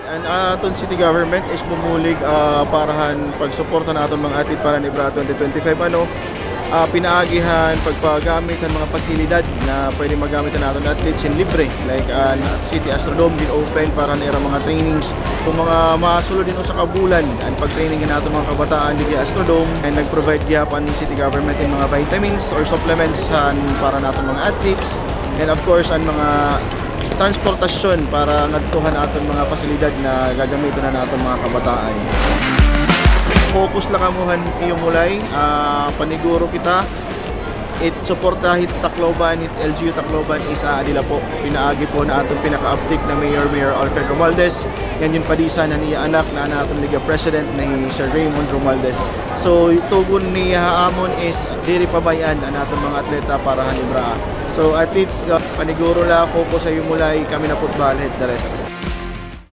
And aton city government is bumulig parahan pagsuporta na aton mga atlet para ni Ibra 2025 pinaagihan pagpagamit ng mga pasilidad na pwede magamit na naton athletes in libre like City Astrodome din open para nira mga trainings kung mga masulod din sa kabulan and pag-training nato mga kabataan di Astrodome and nag-provide gyapon ng city government in mga vitamins or supplements para naton mga athletes and of course ang mga transportasyon para ngadtuhan aton mga pasilidad na gagamiton na naton mga kabataan. Focus lang kamuhan iyong mulay, paniguro kita it suporta hit Tacloban, hit LGU Tacloban isa adila po pinaagi po na atong pinaka-update na Mayor Alfred Romualdez yan yung padisan na niya anak na atong Liga President na Sir Raymond Romualdez. So tugon niya haamon is diri pabayan ang atong mga atleta para hanibra. So athletes paniguro la focus sa iyong mulay kami na football hit the rest.